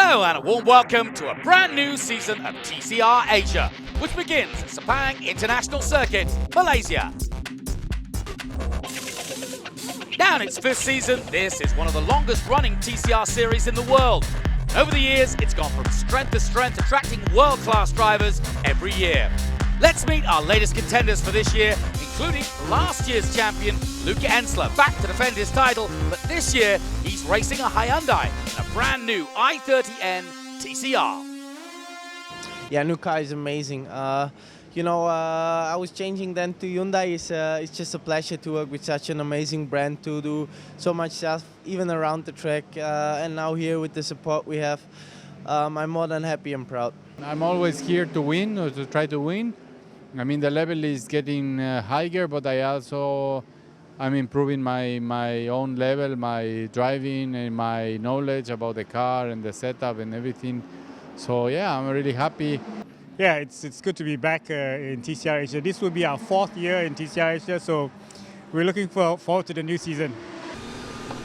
Hello and a warm welcome to a brand new season of TCR Asia, which begins at Sepang International Circuit, Malaysia. Now in its fifth season, this is one of the longest running TCR series in the world. Over the years, it's gone from strength to strength, attracting world-class drivers every year. Let's meet our latest contenders for this year, including last year's champion, Luca Ensler, back to defend his title, but this year he's racing a Hyundai in a brand new i30N TCR. Yeah, new car is amazing. I was changing then to Hyundai. It's just a pleasure to work with such an amazing brand, to do so much stuff, even around the track. And now here with the support we have, I'm more than happy and proud. I'm always here to win, or to try to win. I mean, the level is getting higher, but I'm improving my own level, my driving and my knowledge about the car and the setup and everything. So yeah, I'm really happy. Yeah, it's good to be back in TCR Asia. This will be our fourth year in TCR Asia, so we're looking forward to the new season.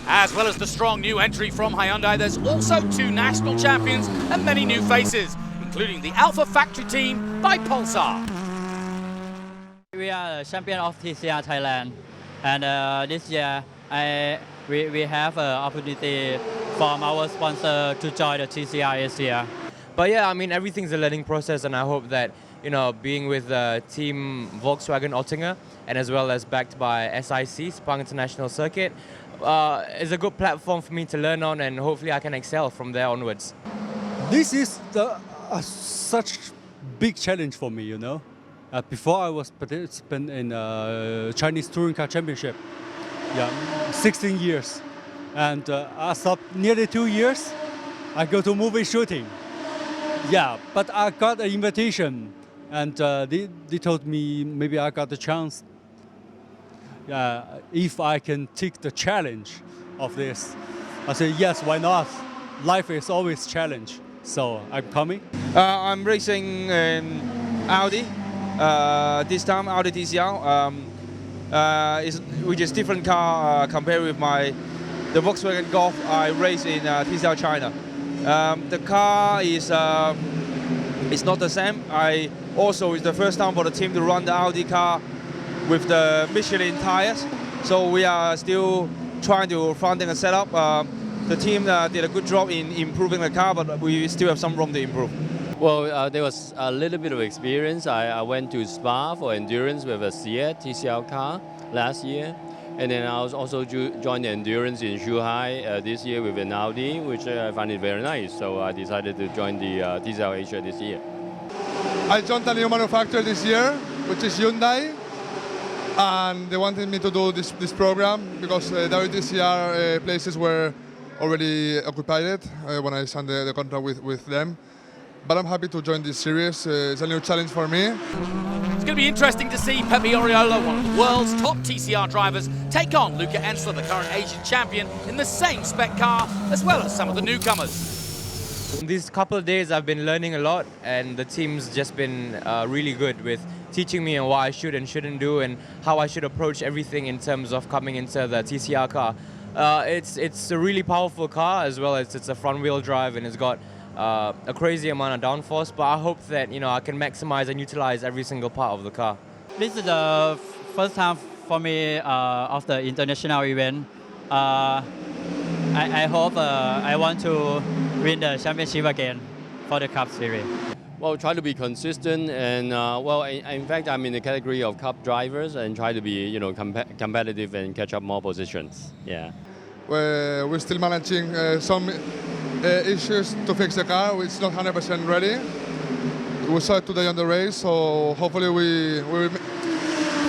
As well as the strong new entry from Hyundai, there's also two national champions and many new faces, including the Alpha Factory team by Pulsar. We are the champion of TCR Thailand, and this year we have an opportunity from our sponsor to join the TCR Asia. But yeah, I mean, everything's a learning process, and I hope that, being with Team Volkswagen Oettinger and as well as backed by SIC, Sepang International Circuit, is a good platform for me to learn on, and hopefully I can excel from there onwards. This is such big challenge for me, Before I was participant in Chinese Touring Car Championship, 16 years. And as of nearly 2 years, I go to movie shooting. Yeah, but I got an invitation, and they told me maybe I got the chance if I can take the challenge of this. I said, yes, why not? Life is always challenge, so I'm coming. I'm racing in Audi. This time Audi TCR, which is different car compared with the Volkswagen Golf I race in TCR China. The car is not the same. It's the first time for the team to run the Audi car with the Michelin tires. So we are still trying to front end and set up. The team did a good job in improving the car, but we still have some room to improve. Well, there was a little bit of experience. I went to Spa for endurance with a Seat TCR car last year. And then I also joined the endurance in Shanghai this year with an Audi, which I find it very nice. So I decided to join the TCR Asia this year. I joined a new manufacturer this year, which is Hyundai. And they wanted me to do this program because the TCR places were already occupied when I signed the contract with them. But I'm happy to join this series. It's a new challenge for me. It's going to be interesting to see Pepe Oriolo, one of the world's top TCR drivers, take on Luca Ensler, the current Asian champion, in the same spec car, as well as some of the newcomers. These couple of days I've been learning a lot, and the team's just been really good with teaching me on what I should and shouldn't do and how I should approach everything in terms of coming into the TCR car. It's a really powerful car, as well as it's a front-wheel drive, and it's got a crazy amount of downforce, but I hope that I can maximize and utilize every single part of the car. This is the first time for me of the international event. I hope I want to win the championship again for the Cup Series. Well, try to be consistent, and in fact, I'm in the category of Cup drivers and try to be, competitive and catch up more positions. Yeah. We're still managing some issues to fix the car. It's not 100% ready. We saw it today on the race, so hopefully we will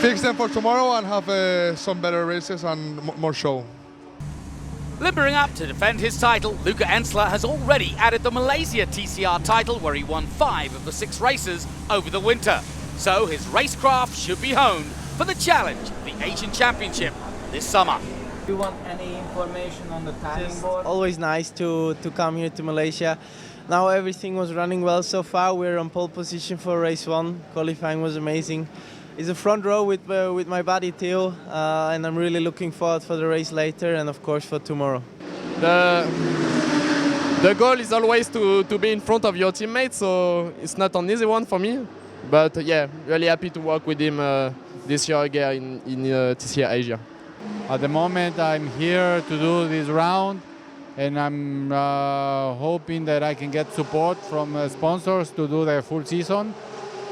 fix them for tomorrow and have some better races and more show. Limbering up to defend his title, Luca Ensler has already added the Malaysia TCR title, where he won 5 of the 6 races over the winter. So his racecraft should be honed for the challenge of the Asian Championship this summer. Do you want any information on the timing board? Always nice to come here to Malaysia. Now everything was running well so far. We're on pole position for race 1. Qualifying was amazing. It's a front row with my buddy Theo, and I'm really looking forward for the race later and of course for tomorrow. The goal is always to be in front of your teammates, so it's not an easy one for me. But yeah, really happy to work with him this year again in TCR Asia. At the moment, I'm here to do this round, and I'm hoping that I can get support from sponsors to do the full season.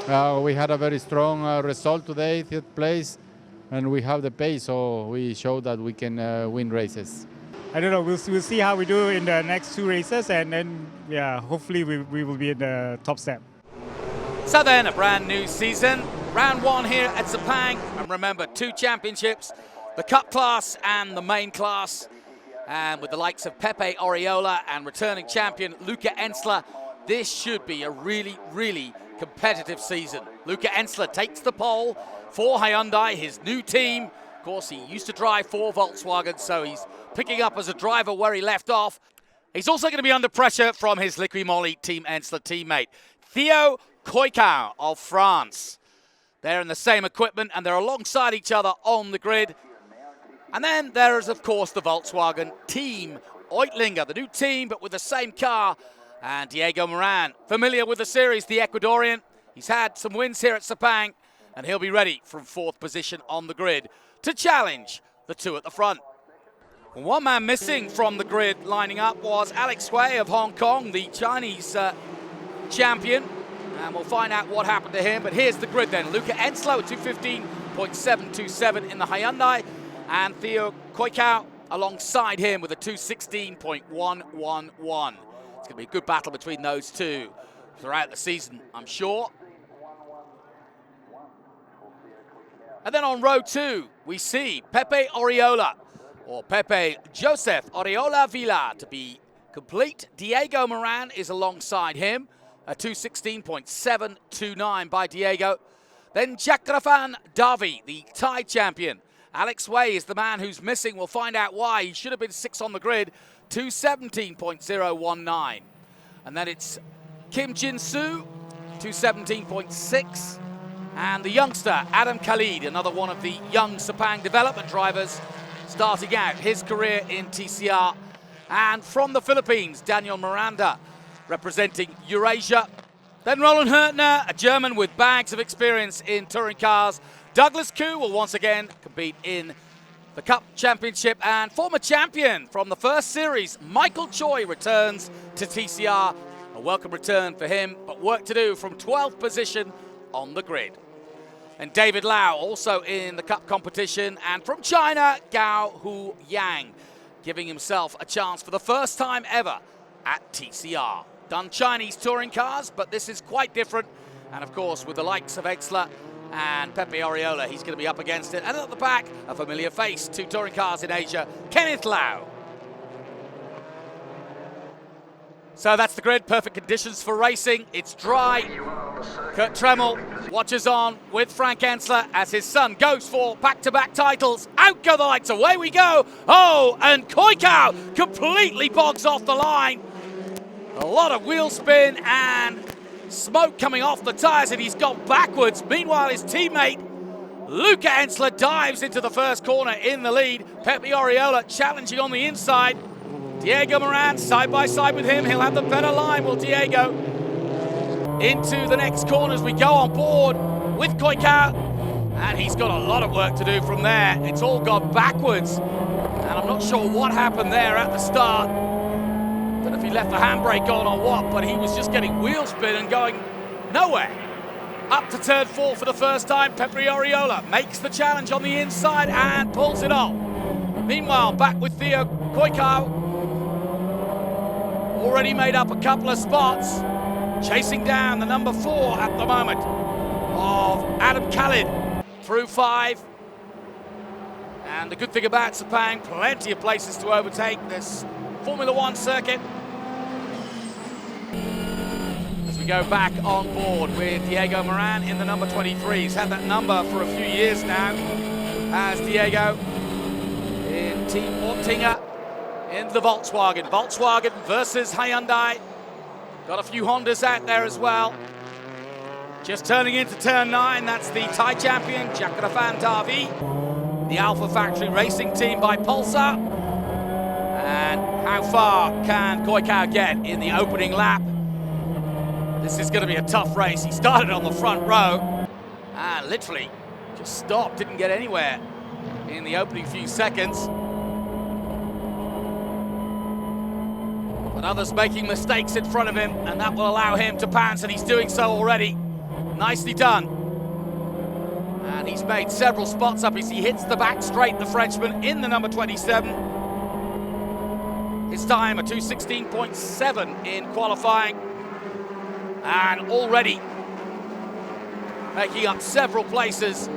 We had a very strong result today, 3rd place, and we have the pace, so we showed that we can win races. I don't know, we'll see how we do in the next 2 races, and then, yeah, hopefully we will be in the top step. So then, a brand new season. Round 1 here at Sepang. And remember, 2 championships, the cup class and the main class. And with the likes of Pepe Oriola and returning champion Luca Ensler, this should be a really, really competitive season. Luca Ensler takes the pole for Hyundai, his new team. Of course, he used to drive for Volkswagen, so he's picking up as a driver where he left off. He's also going to be under pressure from his Liqui Moly Team Ensler teammate, Theo Koikau of France. They're in the same equipment and they're alongside each other on the grid. And then there is, of course, the Volkswagen Team Oetlinger, the new team, but with the same car. And Diego Moran, familiar with the series, the Ecuadorian. He's had some wins here at Sepang, and he'll be ready from 4th position on the grid to challenge the 2 at the front. One man missing from the grid lining up was Alex Hui of Hong Kong, the Chinese champion. And we'll find out what happened to him. But here's the grid then. Luca Ensler with 215.727 in the Hyundai. And Theo Koikau alongside him with a 216.111. It's going to be a good battle between those two throughout the season, I'm sure. And then on row 2, we see Pepe Oriola, or Pepe Joseph Oriola Villa to be complete. Diego Moran is alongside him, a 216.729 by Diego. Then Chakrafan Davi, the Thai champion. Alex Hui is the man who's missing. We'll find out why. He should have been 6th on the grid, 217.019. And then it's Kim Jin-soo, 217.6. And the youngster, Adam Khalid, another one of the young Sepang development drivers, starting out his career in TCR. And from the Philippines, Daniel Miranda, representing Eurasia. Then Roland Hurtner, a German with bags of experience in touring cars. Douglas Koo will once again compete in the Cup Championship. And former champion from the first series, Michael Choi, returns to TCR. A welcome return for him, but work to do from 12th position on the grid. And David Lau also in the Cup competition. And from China, Gao Hu Yang, giving himself a chance for the first time ever at TCR. Done Chinese touring cars, but this is quite different. And of course, with the likes of Ensler and Pepe Oriola, he's going to be up against it. And at the back, a familiar face, 2 touring cars in Asia, Kenneth Lau. So that's the grid, perfect conditions for racing. It's dry. Kurt Tremmel watches on with Frank Ensler as his son goes for back-to-back titles. Out go the lights, away we go. Oh, and Koikau completely bogs off the line. A lot of wheel spin and smoke coming off the tyres, and he's gone backwards. Meanwhile, his teammate, Luca Ensler, dives into the first corner in the lead. Pepe Oriola challenging on the inside. Diego Moran side by side with him. He'll have the better line, will Diego. Into the next corner as we go on board with Koikau. And he's got a lot of work to do from there. It's all gone backwards. And I'm not sure what happened there at the start. Don't know if he left the handbrake on or what, but he was just getting wheel spin and going nowhere. Up to turn 4 for the first time. Pepe Oriola makes the challenge on the inside and pulls it off. Meanwhile, back with Theo Koikau. Already made up a couple of spots. Chasing down the number 4 at the moment of Adam Khalid through 5. And the good thing about Sepang, plenty of places to overtake this Formula 1 circuit. As we go back on board with Diego Moran in the number 23. He's had that number for a few years now, as Diego in Team Oetlinger in the Volkswagen. Volkswagen versus Hyundai. Got a few Hondas out there as well. Just turning into turn 9, that's the Thai champion, Chakrafan Davi. The Alpha Factory Racing team by Pulsar. And How far can Koikau get in the opening lap? This is going to be a tough race. He started on the front row and literally just stopped, didn't get anywhere in the opening few seconds. But others making mistakes in front of him, and that will allow him to pounce, and he's doing so already. Nicely done. And he's made several spots up as he hits the back straight, the Frenchman in the number 27. His time a 2:16.7 in qualifying, and already making up several places.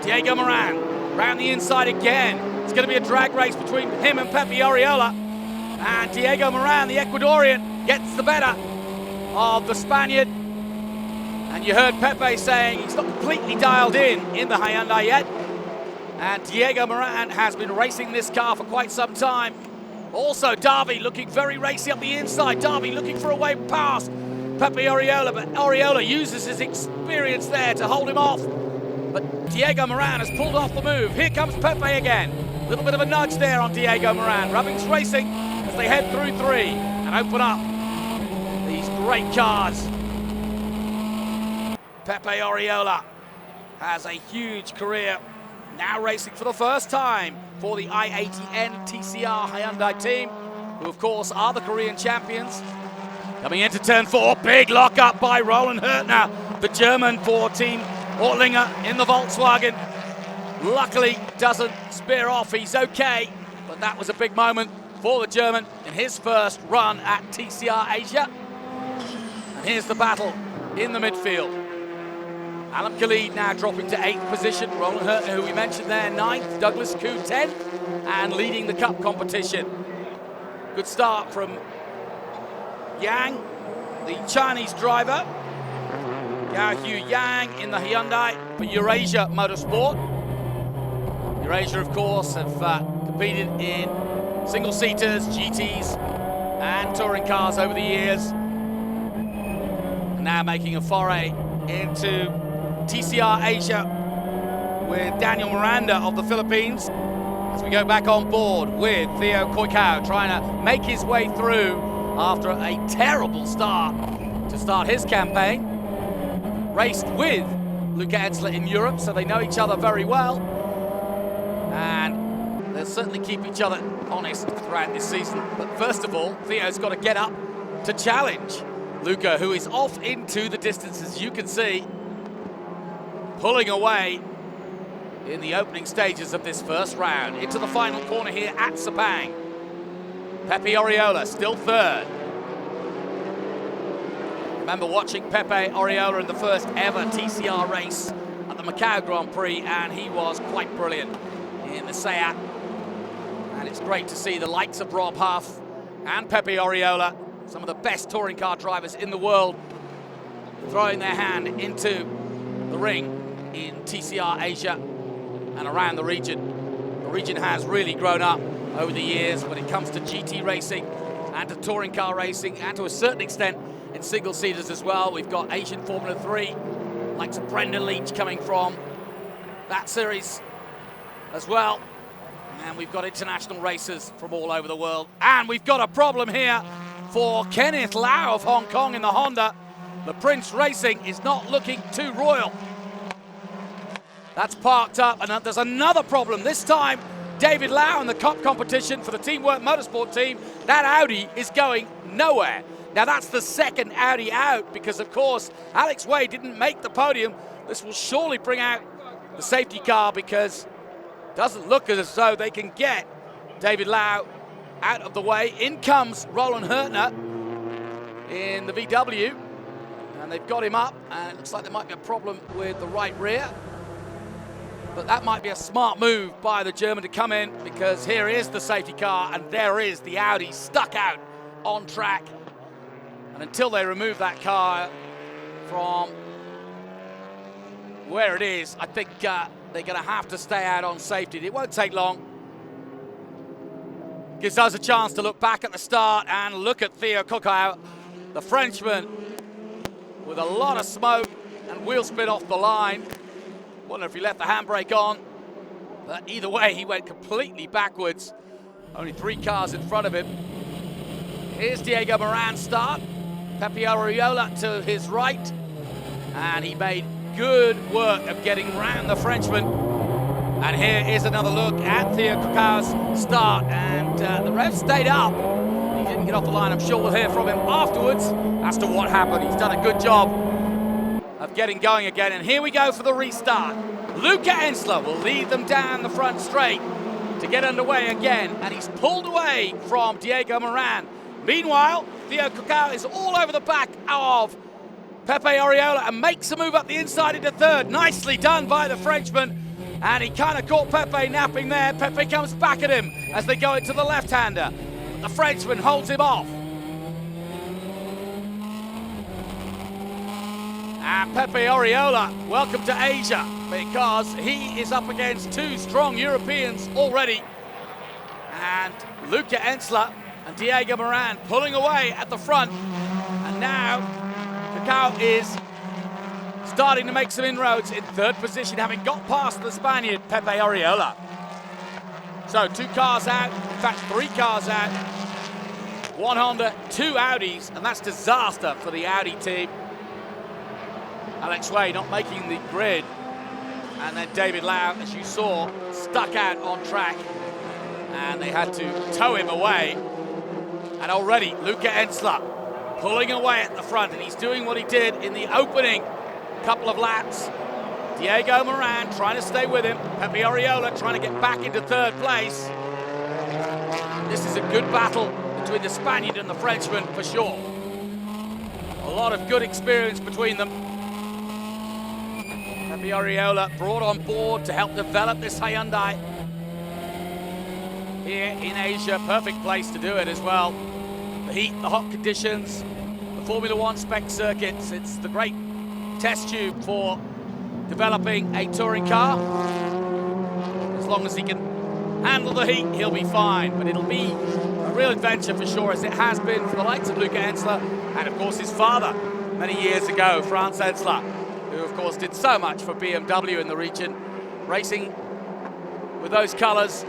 Diego Moran round the inside again. It's going to be a drag race between him and Pepe Oriola. And Diego Moran, the Ecuadorian, gets the better of the Spaniard. And you heard Pepe saying he's not completely dialed in the Hyundai yet. And Diego Moran has been racing this car for quite some time. Also, Darby looking very racy up the inside. Darby looking for a way past Pepe Oriola, but Oriola uses his experience there to hold him off. But Diego Moran has pulled off the move. Here comes Pepe again. A little bit of a nudge there on Diego Moran. Rubbings Racing as they head through 3 and open up these great cars. Pepe Oriola has a huge career, now racing for the first time for the I-80N TCR Hyundai team, who of course are the Korean champions. Coming into turn 4, big lock-up by Roland Hürtner, the German for Team Ortlinger in the Volkswagen. Luckily doesn't spear off, he's okay, but that was a big moment for the German in his first run at TCR Asia. And here's the battle in the midfield. Alam Khalid now dropping to 8th position. Roland Hürtner, who we mentioned there, 9th. Douglas Koo 10th, and leading the cup competition. Good start from Yang, the Chinese driver. Yao Hu Yang in the Hyundai for Eurasia Motorsport. Eurasia, of course, have competed in single-seaters, GTs, and touring cars over the years. And now making a foray into TCR Asia with Daniel Miranda of the Philippines. As we go back on board with Theo Koikau trying to make his way through after a terrible start to start his campaign. Raced with Luca Etzler in Europe, so they know each other very well. And they'll certainly keep each other honest throughout this season. But first of all, Theo's got to get up to challenge Luca, who is off into the distance, as you can see, pulling away in the opening stages of this first round. Into the final corner here at Sepang. Pepe Oriola still 3rd. Remember watching Pepe Oriola in the first ever TCR race at the Macau Grand Prix, and he was quite brilliant in the Seat. And it's great to see the likes of Rob Huff and Pepe Oriola, some of the best touring car drivers in the world, throwing their hand into the ring in TCR Asia and around the region. The region has really grown up over the years when it comes to GT racing and to touring car racing, and to a certain extent in single-seaters as well. We've got Asian Formula 3, likes of Brendan Leach coming from that series as well. And we've got international racers from all over the world. And we've got a problem here for Kenneth Lau of Hong Kong in the Honda. The Prince Racing is not looking too royal. That's parked up, and there's another problem. This time, David Lau in the cup competition for the Teamwork Motorsport team. That Audi is going nowhere. Now that's the second Audi out because, of course, Alex Way didn't make the podium. This will surely bring out the safety car because it doesn't look as though they can get David Lau out of the way. In comes Roland Hürtner in the VW, and they've got him up, and it looks like there might be a problem with the right rear. But that might be a smart move by the German to come in, because here is the safety car and there is the Audi stuck out on track. And until they remove that car from where it is, I think they're going to have to stay out on safety. It won't take long. Gives us a chance to look back at the start and look at Theo Koikau, the Frenchman, with a lot of smoke and wheel spin off the line. Wonder if he left the handbrake on, but either way, he went completely backwards Only 3 cars in front of him. Here's Diego Moran's start. Pepe Ariola to his right. And he made good work of getting round the Frenchman. And here is another look at Theo Cucao's start. And the rev stayed up. He didn't get off the line. I'm sure we'll hear from him afterwards as to what happened. He's done a good job of getting going again. And here we go for the restart. Luca Ensler will lead them down the front straight to get underway again. And he's pulled away from Diego Moran. Meanwhile, Theo Cucao is all over the back of Pepe Ariola and makes a move up the inside into third. Nicely done by the Frenchman. And he kind of caught Pepe napping there. Pepe comes back at him as they go into the left-hander. The Frenchman holds him off. And Pepe Ariola, welcome to Asia, because he is up against 2 strong Europeans already. And Luca Ensler and Diego Moran pulling away at the front. And now Cucao is starting to make some inroads in third position, having got past the Spaniard, Pepe Ariola. So 2 cars out, in fact 3 cars out. 1 Honda, 2 Audis, and that's disaster for the Audi team. Alex Way not making the grid. And then David Lau, as you saw, stuck out on track. And they had to tow him away. And already Luca Ensler pulling away at the front, and he's doing what he did in the opening couple of laps. Diego Moran trying to stay with him. Pepe Ariola trying to get back into third place. This is a good battle between the Spaniard and the Frenchman for sure. A lot of good experience between them. Pepe Ariola brought on board to help develop this Hyundai here in Asia. Perfect place to do it as well. The heat, the hot conditions, the Formula One spec circuits. It's the great test tube for developing a touring car. As long as he can handle the heat, he'll be fine. But it'll be a real adventure for sure, as it has been for the likes of Luca Ensler and, of course, his father many years ago, Franz Ensler, who, of course, did so much for BMW in the region, racing with those colours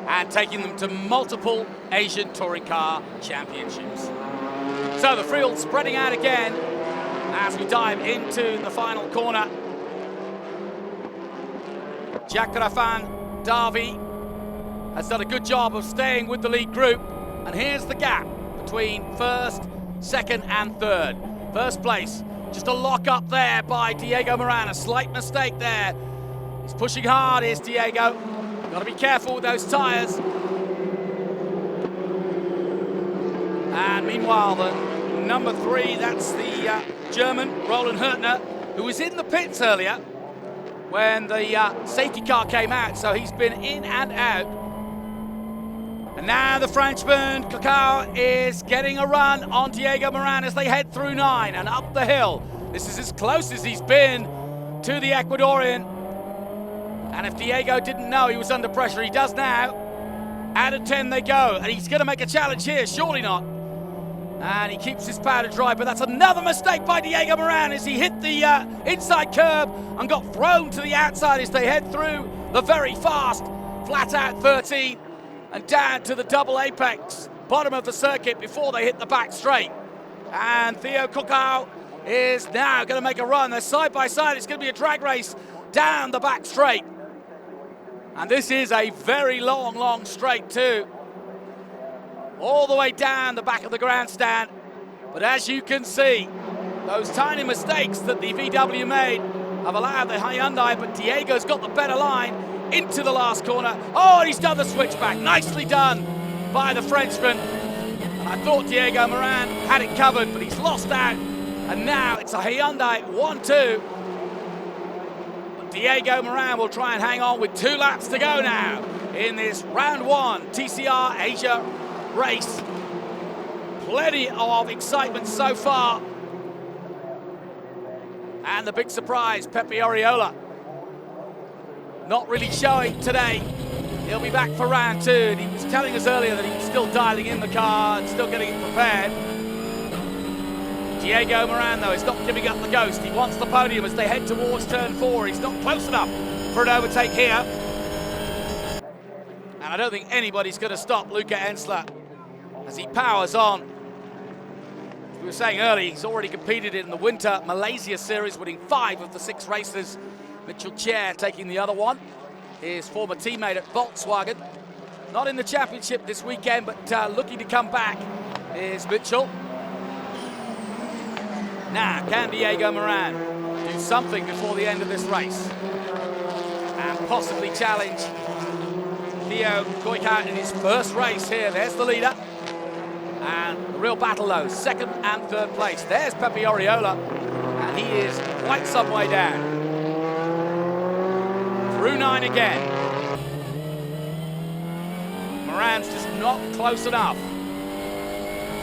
and taking them to multiple Asian touring car championships. So the field spreading out again as we dive into the final corner. Jack Rafan Darby has done a good job of staying with the lead group. And here's the gap between first, second and third. First place, just a lock up there by Diego Moran. A slight mistake there. He's pushing hard, here's Diego. Got to be careful with those tyres. And meanwhile, the number 3, that's the German, Roland Hürtner, who was in the pits earlier when the safety car came out, so he's been in and out. And now the Frenchman, Cucao, is getting a run on Diego Moran as they head through 9 and up the hill. This is as close as he's been to the Ecuadorian. And if Diego didn't know he was under pressure, he does now. Out of 10 they go, and he's going to make a challenge here, surely not. And he keeps his powder dry, but that's another mistake by Diego Moran as he hit the inside curb and got thrown to the outside as they head through the very fast flat out 13 and down to the double apex, bottom of the circuit before they hit the back straight. And Theo Cucao is now going to make a run. They're side by side. It's going to be a drag race down the back straight. And this is a very long, long straight too. All the way down the back of the grandstand. But as you can see, those tiny mistakes that the VW made have allowed the Hyundai, but Diego's got the better line into the last corner. Oh, and he's done the switchback. Nicely done by the Frenchman. And I thought Diego Moran had it covered, but he's lost out. And now it's a Hyundai 1-2. But Diego Moran will try and hang on with 2 laps to go now in this round 1 TCR Asia race. Plenty of excitement so far. And the big surprise, Pepe Ariola, not really showing today. He'll be back for round 2. And he was telling us earlier that he was still dialing in the car and still getting it prepared. Diego Moran, though, is not giving up the ghost. He wants the podium as they head towards turn 4. He's not close enough for an overtake here. And I don't think anybody's going to stop Luca Ensler as he powers on. As we were saying earlier, he's already competed in the Winter Malaysia Series, winning 5 of the 6 races. Mitchell Chair taking the other one. His former teammate at Volkswagen. Not in the championship this weekend, but looking to come back is Mitchell. Now, can Diego Moran do something before the end of this race and possibly challenge Theo Koika in his first race here? There's the leader. And a real battle though, 2nd and 3rd place. There's Pepe Oriola, and he is quite some way down. Through 9 again. Moran's just not close enough.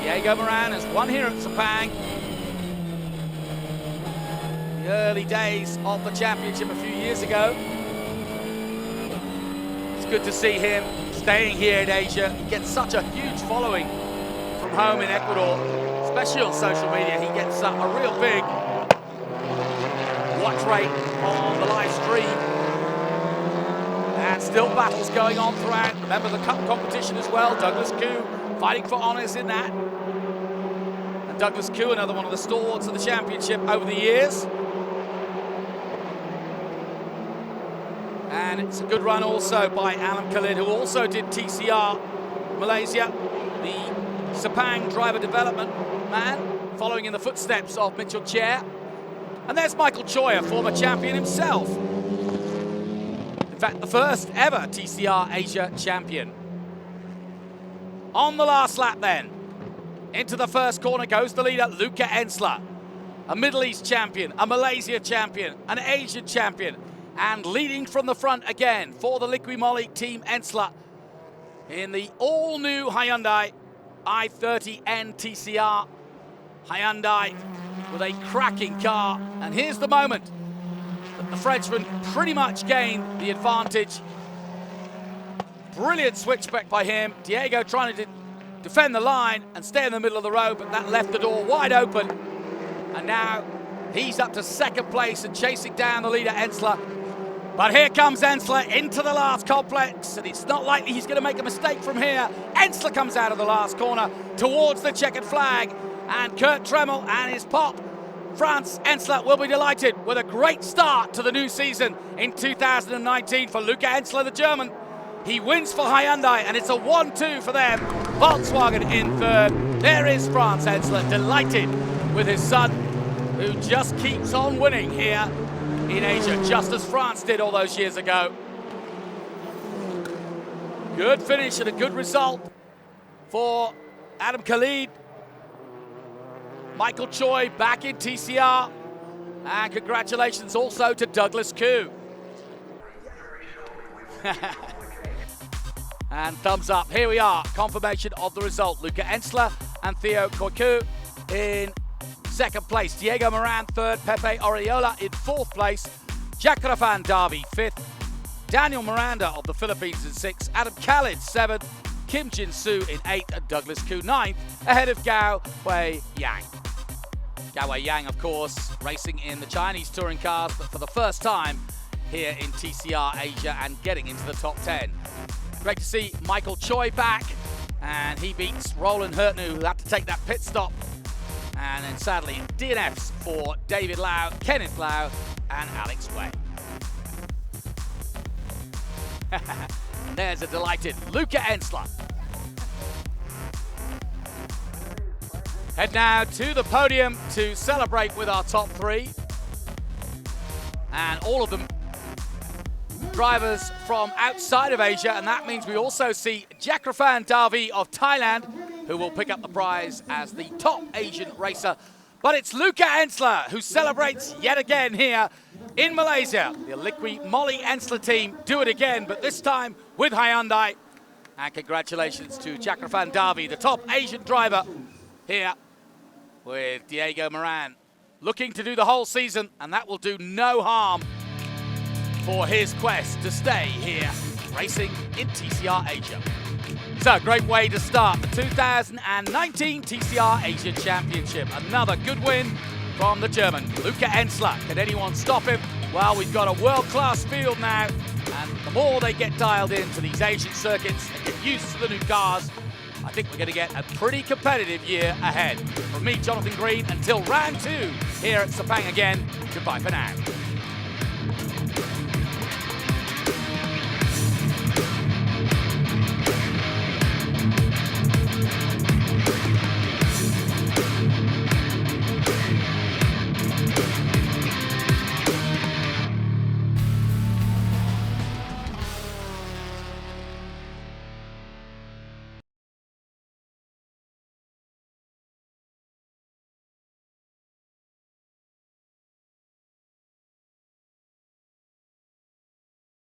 Diego Moran has won here at Sepang. The early days of the championship a few years ago. It's good to see him staying here in Asia. He gets such a huge following from home in Ecuador, especially on social media. He gets a real big watch rate on the live stream. And still battles going on throughout. Remember the cup competition as well. Douglas Koo fighting for honours in that. And Douglas Koo, another one of the stalwarts of the championship over the years. And it's a good run also by Alam Khalid, who also did TCR Malaysia, the Sepang driver development man, following in the footsteps of Mitchell Chair. And there's Michael Choi, a former champion himself. In fact, the first ever TCR Asia champion. On the last lap then, into the first corner goes the leader, Luca Ensler. A Middle East champion, a Malaysia champion, an Asian champion. And leading from the front again for the Liqui Moly team Ensler in the all-new Hyundai i30N TCR. Hyundai with a cracking car. And here's the moment that the Frenchman pretty much gained the advantage. Brilliant switchback by him. Diego trying to defend the line and stay in the middle of the road, but that left the door wide open. And now he's up to 2nd place and chasing down the leader, Ensler. But here comes Ensler into the last complex, and it's not likely he's going to make a mistake from here. Ensler comes out of the last corner towards the checkered flag, and Kurt Tremmel and his pop. France Ensler will be delighted with a great start to the new season in 2019 for Luca Ensler, the German. He wins for Hyundai, and it's a 1-2 for them. Volkswagen in 3rd. There is France Ensler, delighted with his son, who just keeps on winning here in Asia, just as France did all those years ago. Good finish and a good result for Adam Khalid. Michael Choi back in TCR. And congratulations also to Douglas Koo. And thumbs up. Here we are. Confirmation of the result. Luca Ensler and Theo Koiku in 2nd place. Diego Moran 3rd. Pepe Oriola in 4th place. Jakrafan Davi 5th. Daniel Miranda of the Philippines in 6th. Adam Khalid 7th. Kim Jin-soo in 8th. And Douglas Koo 9th. Ahead of Gao Wei Yang. Gao Wei Yang, of course, racing in the Chinese touring cars, but for the first time here in TCR Asia and getting into the top 10. Great to see Michael Choi back, and he beats Roland Hurtner, who had to take that pit stop. And then sadly, DNFs for David Lau, Kenneth Lau, and Alex Way. And there's a delighted Luca Ensler. Head now to the podium to celebrate with our top 3. And all of them drivers from outside of Asia, and that means we also see Jakrafan Davi of Thailand, who will pick up the prize as the top Asian racer. But it's Luca Ensler who celebrates yet again here in Malaysia. The Liqui Moly Ensler team do it again, but this time with Hyundai. And congratulations to Jakrafan Davi, the top Asian driver here, with Diego Moran looking to do the whole season, and that will do no harm for his quest to stay here racing in TCR Asia. So, great way to start the 2019 TCR Asia Championship. Another good win from the German, Luca Ensler. Can anyone stop him? Well, we've got a world-class field now, and the the more they get dialed into these Asian circuits and get used to the new cars, I think we're going to get a pretty competitive year ahead. From me, Jonathan Green, until round 2 here at Sepang again, goodbye for now.